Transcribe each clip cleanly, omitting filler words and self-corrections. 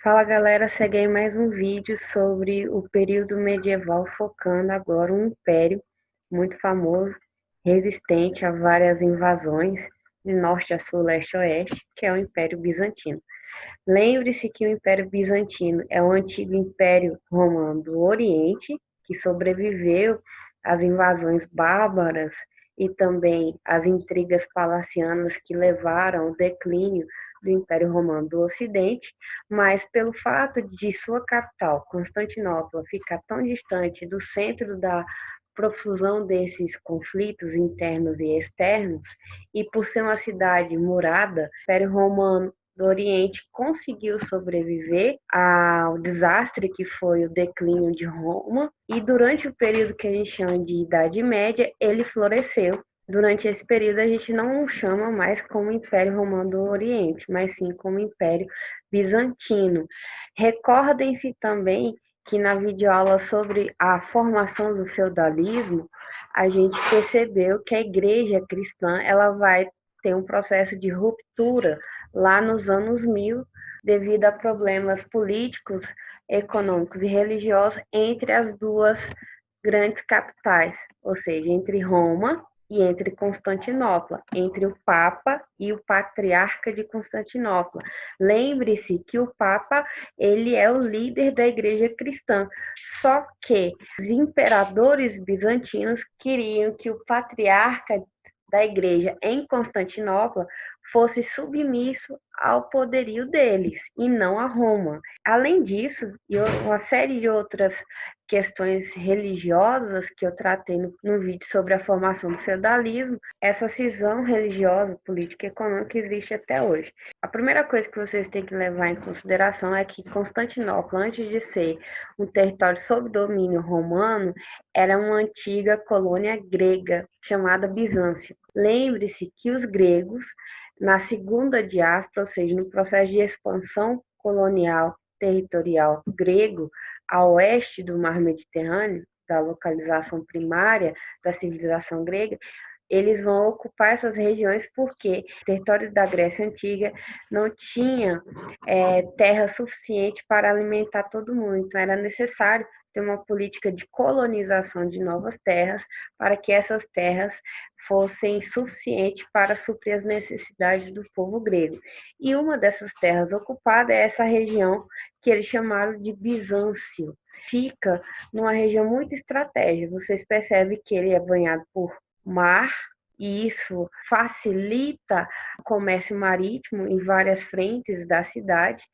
Fala galera, segue aí mais um vídeo sobre o período medieval, focando agora um império muito famoso, resistente a várias invasões, de norte a sul, leste a oeste, que é o Império Bizantino. Lembre-se que o Império Bizantino é o antigo Império Romano do Oriente, que sobreviveu às invasões bárbaras e também às intrigas palacianas que levaram ao declínio do Império Romano do Ocidente, mas pelo fato de sua capital, Constantinopla, ficar tão distante do centro da profusão desses conflitos internos e externos, e por ser uma cidade murada, o Império Romano do Oriente conseguiu sobreviver ao desastre que foi o declínio de Roma, e durante o período que a gente chama de Idade Média, ele floresceu. Durante esse período, a gente não chama mais como Império Romano do Oriente, mas sim como Império Bizantino. Recordem-se também que na videoaula sobre a formação do feudalismo, a gente percebeu que a igreja cristã ela vai ter um processo de ruptura lá nos anos 1000, devido a problemas políticos, econômicos e religiosos entre as duas grandes capitais, ou seja, entre Roma e entre Constantinopla, entre o Papa e o Patriarca de Constantinopla. Lembre-se que o Papa, ele é o líder da Igreja cristã, só que os imperadores bizantinos queriam que o Patriarca da Igreja em Constantinopla fosse submisso ao poderio deles e não a Roma. Além disso, e uma série de outras questões religiosas que eu tratei no vídeo sobre a formação do feudalismo, essa cisão religiosa, política e econômica existe até hoje. A primeira coisa que vocês têm que levar em consideração é que Constantinopla, antes de ser um território sob domínio romano, era uma antiga colônia grega chamada Bizâncio. Lembre-se que os gregos, na segunda diáspora, ou seja, no processo de expansão colonial territorial grego, a oeste do Mar Mediterrâneo, da localização primária da civilização grega, eles vão ocupar essas regiões porque o território da Grécia Antiga não tinha terra suficiente para alimentar todo mundo. Então, era necessário ter uma política de colonização de novas terras para que essas terras fossem suficientes para suprir as necessidades do povo grego. E uma dessas terras ocupadas é essa região que eles chamaram de Bizâncio. Fica numa região muito estratégica. Vocês percebem que ele é banhado por mar, e isso facilita o comércio marítimo em várias frentes da cidade,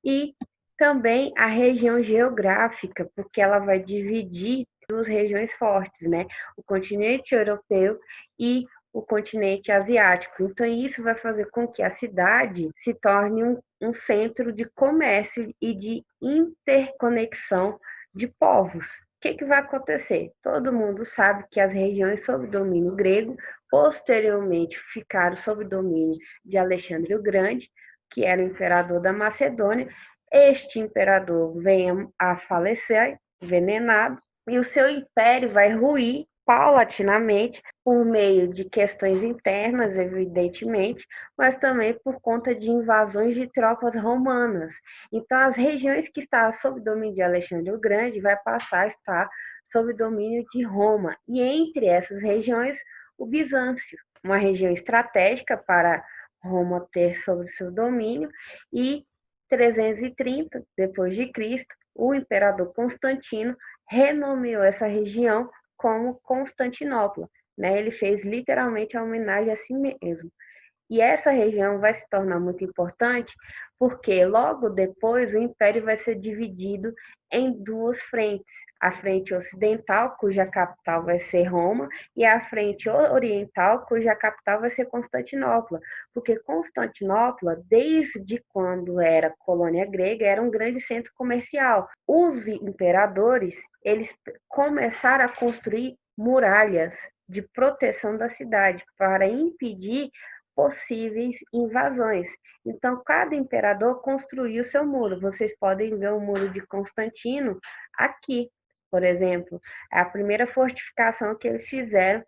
e também a região geográfica, porque ela vai dividir duas regiões fortes, né? O continente europeu e o continente asiático. Então, isso vai fazer com que a cidade se torne um centro de comércio e de interconexão de povos. O que vai acontecer? Todo mundo sabe que as regiões sob domínio grego posteriormente ficaram sob domínio de Alexandre o Grande, que era o imperador da Macedônia. Este imperador vem a falecer envenenado e o seu império vai ruir paulatinamente por meio de questões internas, evidentemente, mas também por conta de invasões de tropas romanas. Então, as regiões que estavam sob domínio de Alexandre o Grande vai passar a estar sob domínio de Roma. E entre essas regiões, o Bizâncio, uma região estratégica para Roma ter sobre seu domínio, e 330 depois de Cristo, o imperador Constantino renomeou essa região como Constantinopla, né? Ele fez literalmente a homenagem a si mesmo. E essa região vai se tornar muito importante porque logo depois o império vai ser dividido em duas frentes: a frente ocidental, cuja capital vai ser Roma, e a frente oriental, cuja capital vai ser Constantinopla, porque Constantinopla, desde quando era colônia grega, era um grande centro comercial. Os imperadores, eles começaram a construir muralhas de proteção da cidade para impedir possíveis invasões. Então, cada imperador construiu seu muro. Vocês podem ver o muro de Constantino aqui, por exemplo. É a primeira fortificação que eles fizeram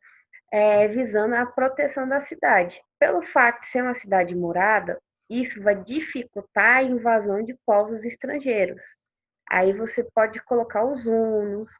visando a proteção da cidade. Pelo fato de ser uma cidade murada Isso vai dificultar a invasão de povos estrangeiros. Aí você pode colocar os hunos,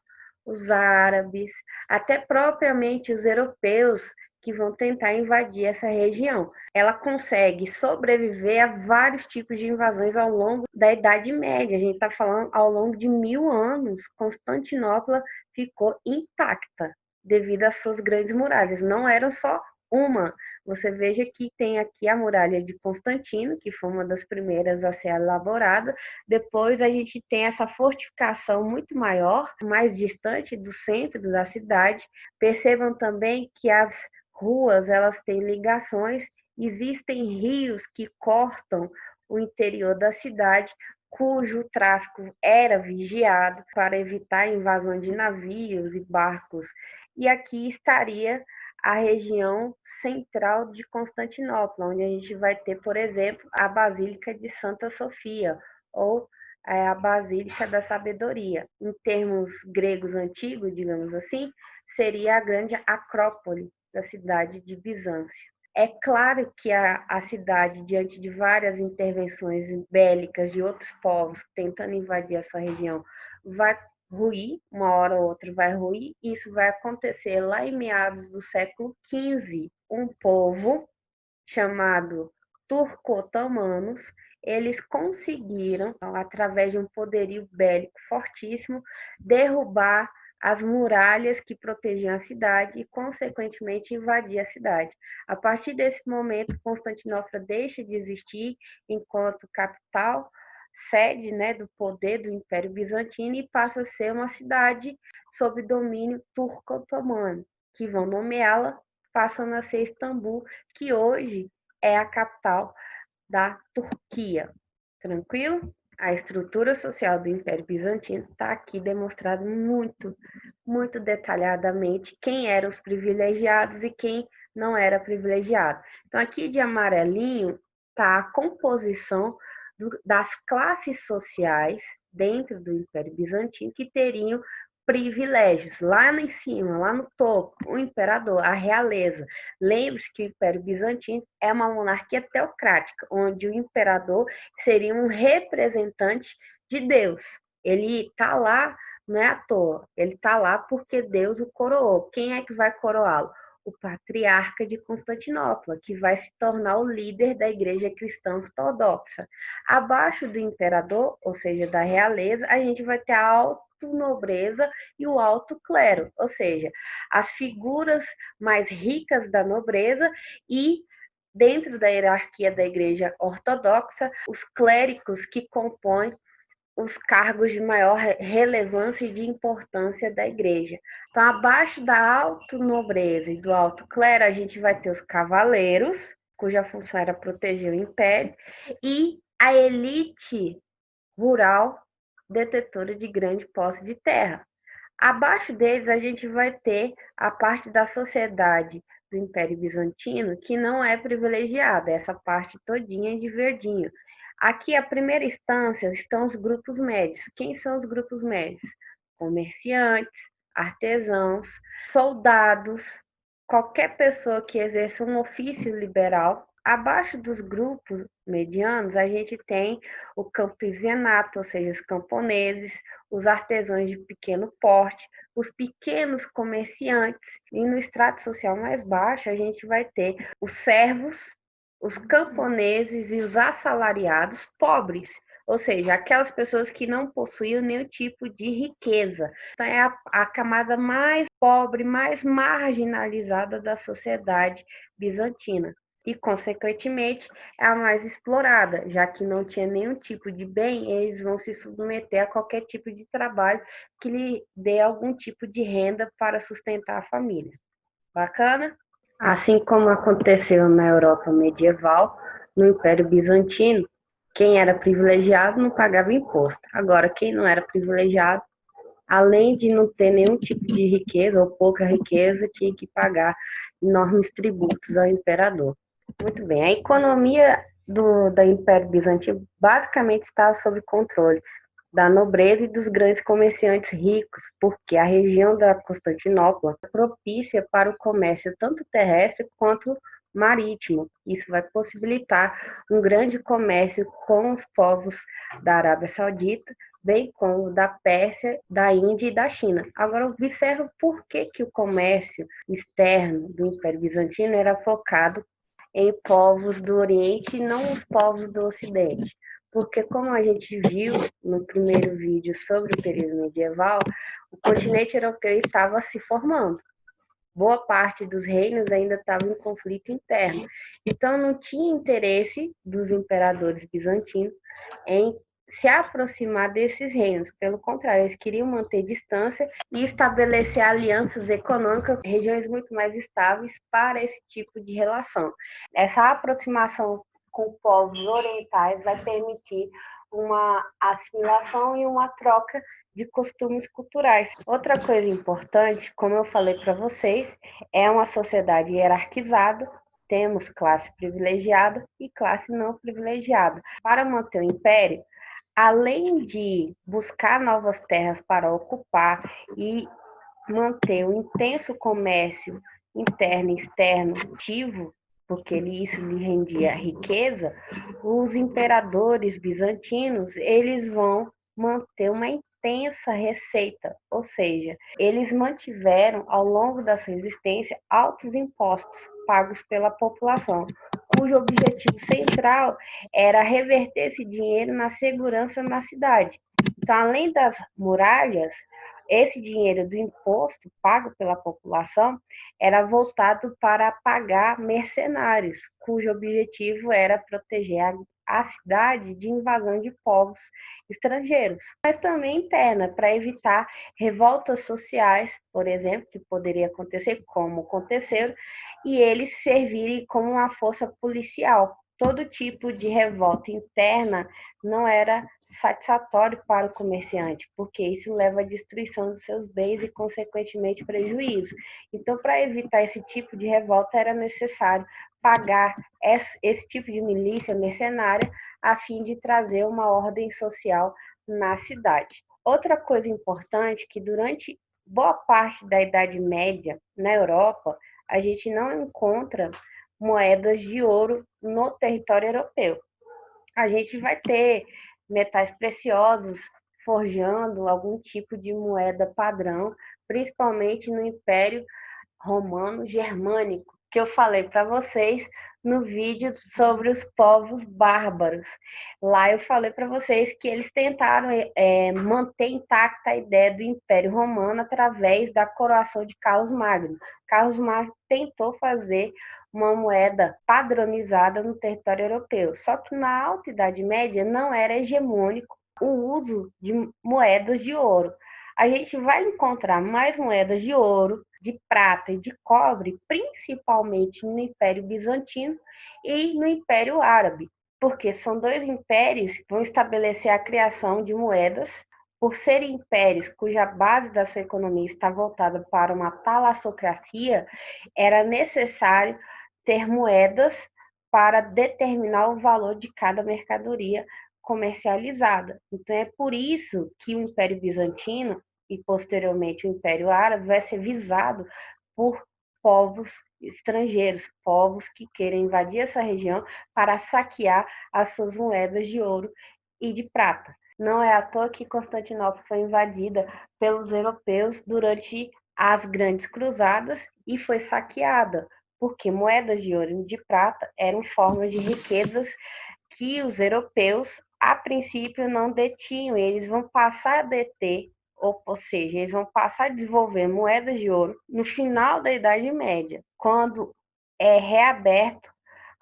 os árabes, até propriamente os europeus que vão tentar invadir essa região. Ela consegue sobreviver a vários tipos de invasões ao longo da Idade Média. A gente está falando ao longo de 1000 anos, Constantinopla ficou intacta devido às suas grandes muralhas. Não era só uma. Você veja que tem aqui a muralha de Constantino, que foi uma das primeiras a ser elaborada. Depois a gente tem essa fortificação muito maior, mais distante do centro da cidade. Percebam também que as ruas, elas têm ligações, existem rios que cortam o interior da cidade, cujo tráfego era vigiado para evitar a invasão de navios e barcos. E aqui estaria a região central de Constantinopla, onde a gente vai ter, por exemplo, a Basílica de Santa Sofia, ou a Basílica da Sabedoria. Em termos gregos antigos, digamos assim, seria a grande Acrópole da cidade de Bizâncio. É claro que a cidade, diante de várias intervenções bélicas de outros povos tentando invadir a sua região, vai ruir, uma hora ou outra vai ruir. Isso vai acontecer lá em meados do século XV. Um povo chamado turco-otomanos, eles conseguiram, através de um poderio bélico fortíssimo, derrubar as muralhas que protegiam a cidade e, consequentemente, invadir a cidade. A partir desse momento, Constantinopla deixa de existir enquanto capital, sede, né, do poder do Império Bizantino, e passa a ser uma cidade sob domínio turco-otomano, que vão nomeá-la, passando a ser Istambul, que hoje é a capital da Turquia. Tranquilo? A estrutura social do Império Bizantino está aqui demonstrado muito detalhadamente quem eram os privilegiados e quem não era privilegiado. Então, aqui de amarelinho está a composição das classes sociais dentro do Império Bizantino que teriam privilégios. Lá em cima, lá no topo, o imperador, a realeza. Lembre-se que o Império Bizantino é uma monarquia teocrática, onde o imperador seria um representante de Deus. Ele está lá, não é à toa, ele está lá porque Deus o coroou. Quem é que vai coroá-lo? O patriarca de Constantinopla, que vai se tornar o líder da igreja cristã ortodoxa. Abaixo do imperador, ou seja, da realeza, a gente vai ter a alto-nobreza e o alto clero, ou seja, as figuras mais ricas da nobreza e, dentro da hierarquia da igreja ortodoxa, os clérigos que compõem os cargos de maior relevância e de importância da igreja. Então, abaixo da alta nobreza e do alto clero, a gente vai ter os cavaleiros, cuja função era proteger o império, e a elite rural detetora de grande posse de terra. Abaixo deles, a gente vai ter a parte da sociedade do Império Bizantino que não é privilegiada, essa parte todinha de verdinho. Aqui, a primeira instância, estão os grupos médios. Quem são os grupos médios? Comerciantes, artesãos, soldados, qualquer pessoa que exerça um ofício liberal. Abaixo dos grupos medianos, a gente tem o campesinato, ou seja, os camponeses, os artesãos de pequeno porte, os pequenos comerciantes, e no extrato social mais baixo a gente vai ter os servos, os camponeses e os assalariados pobres, ou seja, aquelas pessoas que não possuíam nenhum tipo de riqueza. Então, é a camada mais pobre, mais marginalizada da sociedade bizantina. E, consequentemente, é a mais explorada, já que não tinha nenhum tipo de bem, eles vão se submeter a qualquer tipo de trabalho que lhe dê algum tipo de renda para sustentar a família. Bacana? Assim como aconteceu na Europa medieval, no Império Bizantino, quem era privilegiado não pagava imposto. Agora, quem não era privilegiado, além de não ter nenhum tipo de riqueza ou pouca riqueza, tinha que pagar enormes tributos ao imperador. Muito bem, a economia da Império Bizantino basicamente estava sob controle da nobreza e dos grandes comerciantes ricos, porque a região da Constantinopla é propícia para o comércio tanto terrestre quanto marítimo. Isso vai possibilitar um grande comércio com os povos da Arábia Saudita, bem como da Pérsia, da Índia e da China. Agora, observa por que o comércio externo do Império Bizantino era focado em povos do Oriente e não os povos do Ocidente. Porque, como a gente viu no primeiro vídeo sobre o período medieval, o continente europeu estava se formando. Boa parte dos reinos ainda estava em conflito interno. Então, não tinha interesse dos imperadores bizantinos em se aproximar desses reinos. Pelo contrário, eles queriam manter distância e estabelecer alianças econômicas, regiões muito mais estáveis para esse tipo de relação. Essa aproximação com povos orientais vai permitir uma assimilação e uma troca de costumes culturais. Outra coisa importante, como eu falei para vocês, é uma sociedade hierarquizada, temos classe privilegiada e classe não privilegiada. Para manter o império, além de buscar novas terras para ocupar e manter um intenso comércio interno e externo ativo, porque isso lhe rendia riqueza, os imperadores bizantinos, eles vão manter uma intensa receita, ou seja, eles mantiveram ao longo da sua existência altos impostos pagos pela população, cujo objetivo central era reverter esse dinheiro na segurança na cidade. Então, além das muralhas, esse dinheiro do imposto pago pela população era voltado para pagar mercenários, cujo objetivo era proteger a cidade de invasão de povos estrangeiros, mas também interna, para evitar revoltas sociais, por exemplo, que poderia acontecer, como aconteceram, e eles servirem como uma força policial. Todo tipo de revolta interna não era satisfatório para o comerciante, porque isso leva à destruição dos seus bens e, consequentemente, prejuízo. Então, para evitar esse tipo de revolta, era necessário pagar esse tipo de milícia mercenária a fim de trazer uma ordem social na cidade. Outra coisa importante que durante boa parte da Idade Média na Europa, a gente não encontra moedas de ouro no território europeu. A gente vai ter metais preciosos forjando algum tipo de moeda padrão, principalmente no Império Romano Germânico, que eu falei para vocês no vídeo sobre os povos bárbaros. Lá eu falei para vocês que eles tentaram manter intacta a ideia do Império Romano através da coroação de Carlos Magno. Carlos Magno tentou fazer uma moeda padronizada no território europeu, só que na Alta Idade Média não era hegemônico o uso de moedas de ouro. A gente vai encontrar mais moedas de ouro, de prata e de cobre, principalmente no Império Bizantino e no Império Árabe, porque são dois impérios que vão estabelecer a criação de moedas. Por serem impérios cuja base da sua economia está voltada para uma talassocracia, era necessário ter moedas para determinar o valor de cada mercadoria comercializada. Então, é por isso que o Império Bizantino e, posteriormente, o Império Árabe vai ser visado por povos estrangeiros, povos que querem invadir essa região para saquear as suas moedas de ouro e de prata. Não é à toa que Constantinopla foi invadida pelos europeus durante as Grandes Cruzadas e foi saqueada, porque moedas de ouro e de prata eram formas de riquezas que os europeus, a princípio, não detinham. Eles vão passar a deter, ou seja, eles vão passar a desenvolver moedas de ouro no final da Idade Média, quando é reaberto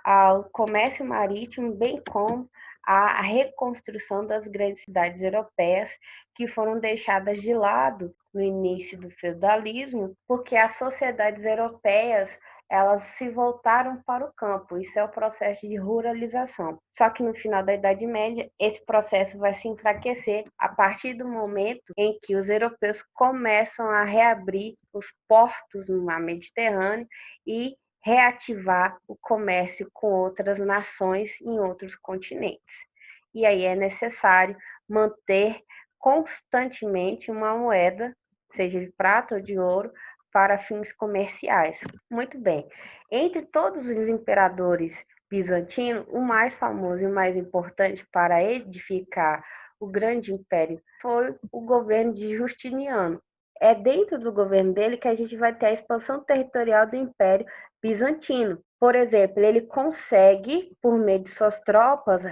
ao comércio marítimo, bem como a reconstrução das grandes cidades europeias que foram deixadas de lado no início do feudalismo, porque as sociedades europeias elas se voltaram para o campo. Isso é o processo de ruralização. Só que no final da Idade Média, esse processo vai se enfraquecer a partir do momento em que os europeus começam a reabrir os portos no mar Mediterrâneo e reativar o comércio com outras nações em outros continentes. E aí é necessário manter constantemente uma moeda, seja de prata ou de ouro, para fins comerciais. Muito bem. Entre todos os imperadores bizantinos, o mais famoso e o mais importante para edificar o grande império foi o governo de Justiniano. É dentro do governo dele que a gente vai ter a expansão territorial do Império Bizantino. Por exemplo, ele consegue, por meio de suas tropas,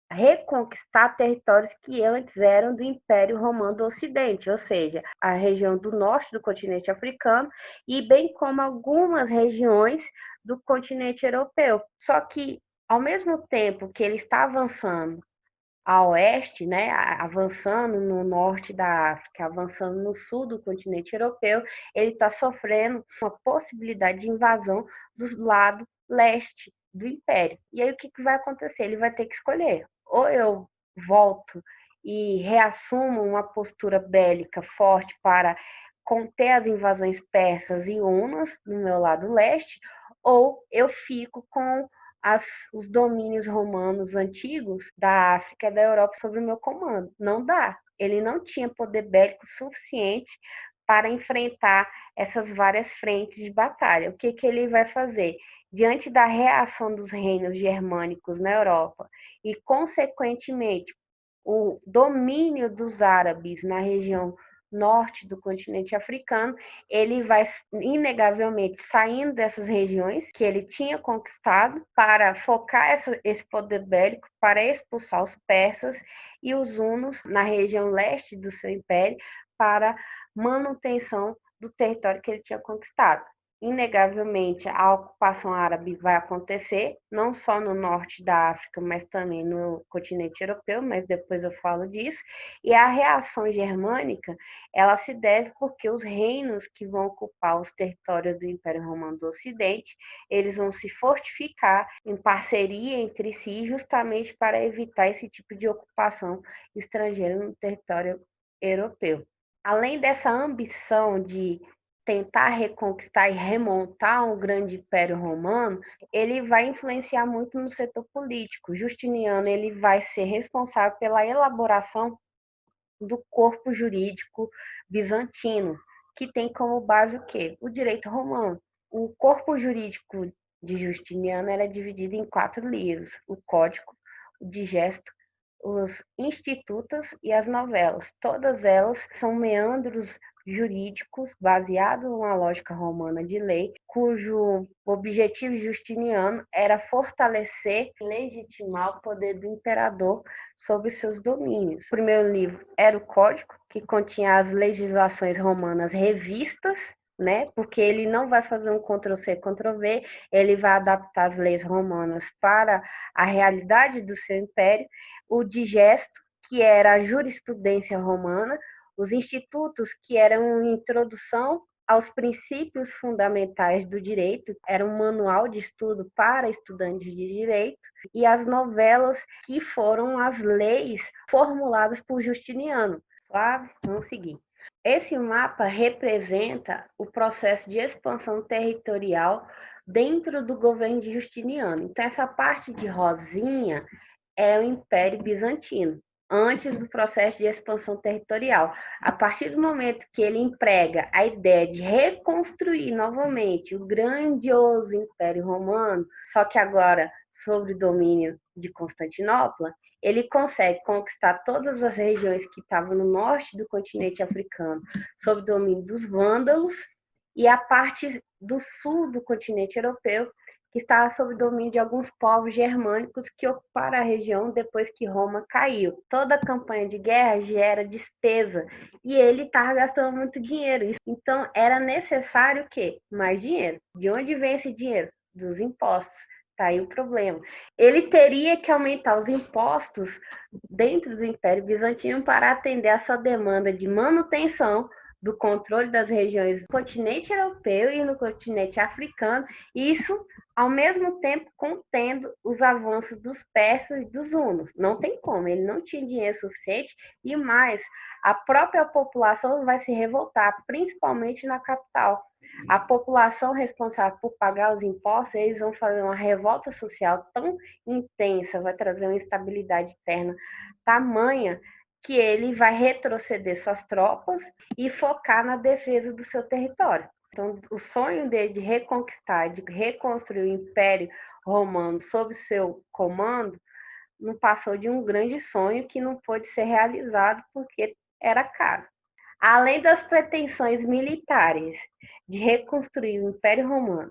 reconquistar territórios que antes eram do Império Romano do Ocidente, ou seja, a região do norte do continente africano e bem como algumas regiões do continente europeu. Só que, ao mesmo tempo que ele está avançando a oeste, né, avançando no norte da África, avançando no sul do continente europeu, ele está sofrendo uma possibilidade de invasão do lado leste do Império. E aí o que vai acontecer? Ele vai ter que escolher: ou eu volto e reassumo uma postura bélica forte para conter as invasões persas e hunas no meu lado leste, ou eu fico com os domínios romanos antigos da África e da Europa sob o meu comando. Não dá. Ele não tinha poder bélico suficiente para enfrentar essas várias frentes de batalha. O que ele vai fazer? Diante da reação dos reinos germânicos na Europa e, consequentemente, o domínio dos árabes na região norte do continente africano, ele vai inegavelmente saindo dessas regiões que ele tinha conquistado para focar esse poder bélico para expulsar os persas e os hunos na região leste do seu império para manutenção do território que ele tinha conquistado. Inegavelmente, a ocupação árabe vai acontecer, não só no norte da África, mas também no continente europeu, mas depois eu falo disso. E a reação germânica, ela se deve porque os reinos que vão ocupar os territórios do Império Romano do Ocidente, eles vão se fortificar em parceria entre si, justamente para evitar esse tipo de ocupação estrangeira no território europeu. Além dessa ambição de tentar reconquistar e remontar um grande império romano, ele vai influenciar muito no setor político. Justiniano, ele vai ser responsável pela elaboração do corpo jurídico bizantino, que tem como base o quê? O direito romano. O corpo jurídico de Justiniano era dividido em 4 livros: o Código, o Digesto, os Institutos e as Novelas. Todas elas são meandros jurídicos baseados numa lógica romana de lei, cujo objetivo justiniano era fortalecer e legitimar o poder do imperador sobre seus domínios. O primeiro livro era o Código, que continha as legislações romanas revistas, né? Porque ele não vai fazer um Ctrl-C, Ctrl-V, ele vai adaptar as leis romanas para a realidade do seu império. O Digesto, que era a jurisprudência romana, os institutos, que eram introdução aos princípios fundamentais do direito, era um manual de estudo para estudantes de direito, e as novelas, que foram as leis formuladas por Justiniano. Suave? Vamos seguir. Esse mapa representa o processo de expansão territorial dentro do governo de Justiniano. Então, essa parte de rosinha é o Império Bizantino, antes do processo de expansão territorial. A partir do momento que ele emprega a ideia de reconstruir novamente o grandioso Império Romano, só que agora sob o domínio de Constantinopla, ele consegue conquistar todas as regiões que estavam no norte do continente africano sob o domínio dos vândalos e a parte do sul do continente europeu que estava sob o domínio de alguns povos germânicos que ocuparam a região depois que Roma caiu. Toda campanha de guerra gera despesa e ele estava gastando muito dinheiro. Então era necessário o quê? Mais dinheiro. De onde vem esse dinheiro? Dos impostos. Tá aí o problema. Ele teria que aumentar os impostos dentro do Império Bizantino para atender a sua demanda de manutenção do controle das regiões do continente europeu e no continente africano, isso ao mesmo tempo contendo os avanços dos persas e dos hunos. Não tem como, ele não tinha dinheiro suficiente e mais, a própria população vai se revoltar, principalmente na capital. A população responsável por pagar os impostos, eles vão fazer uma revolta social tão intensa, vai trazer uma instabilidade interna tamanha que ele vai retroceder suas tropas e focar na defesa do seu território. Então, o sonho dele de reconquistar, de reconstruir o Império Romano sob seu comando, não passou de um grande sonho que não pôde ser realizado porque era caro. Além das pretensões militares de reconstruir o Império Romano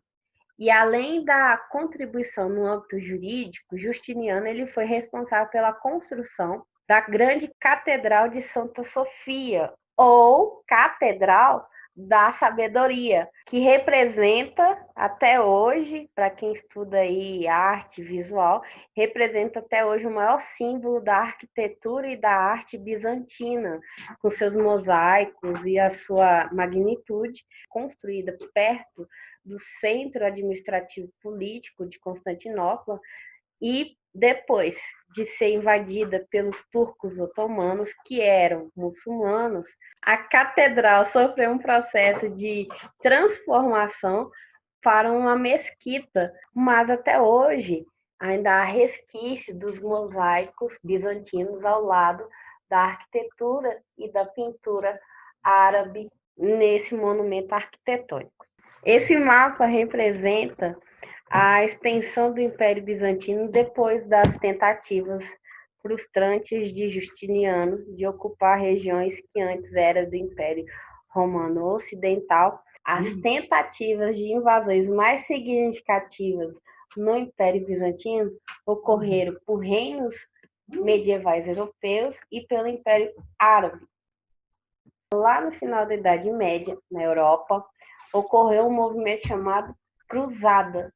e além da contribuição no âmbito jurídico, Justiniano ele foi responsável pela construção da grande Catedral de Santa Sofia, ou Catedral da Sabedoria, que representa até hoje, para quem estuda aí arte visual, representa até hoje o maior símbolo da arquitetura e da arte bizantina, com seus mosaicos e a sua magnitude, construída perto do centro administrativo político de Constantinopla, e depois de ser invadida pelos turcos otomanos, que eram muçulmanos, a catedral sofreu um processo de transformação para uma mesquita, mas até hoje ainda há resquício dos mosaicos bizantinos ao lado da arquitetura e da pintura árabe nesse monumento arquitetônico. Esse mapa representa a extensão do Império Bizantino depois das tentativas frustrantes de Justiniano de ocupar regiões que antes eram do Império Romano Ocidental. As tentativas de invasões mais significativas no Império Bizantino ocorreram por reinos medievais europeus e pelo Império Árabe. Lá no final da Idade Média, na Europa, ocorreu um movimento chamado Cruzada,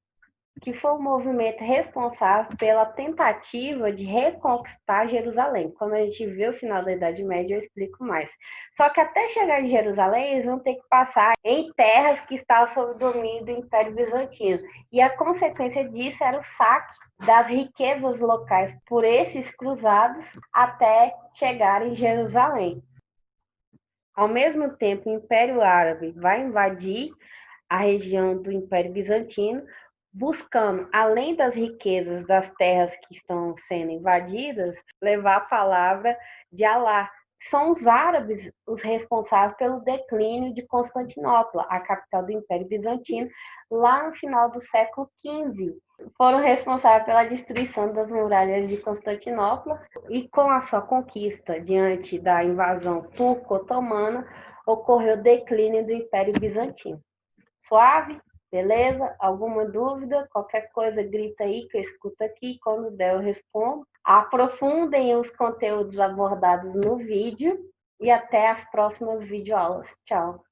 que foi o movimento responsável pela tentativa de reconquistar Jerusalém. Quando a gente vê o final da Idade Média, eu explico mais. Só que até chegar em Jerusalém, eles vão ter que passar em terras que estavam sob o domínio do Império Bizantino. E a consequência disso era o saque das riquezas locais por esses cruzados até chegar em Jerusalém. Ao mesmo tempo, o Império Árabe vai invadir a região do Império Bizantino, buscando, além das riquezas das terras que estão sendo invadidas, levar a palavra de Alá. São os árabes os responsáveis pelo declínio de Constantinopla, a capital do Império Bizantino, lá no final do século XV. Foram responsáveis pela destruição das muralhas de Constantinopla e, com a sua conquista diante da invasão turco-otomana, ocorreu o declínio do Império Bizantino. Suave? Beleza? Alguma dúvida? Qualquer coisa, grita aí que eu escuto aqui. Quando der, eu respondo. Aprofundem os conteúdos abordados no vídeo e até as próximas videoaulas. Tchau!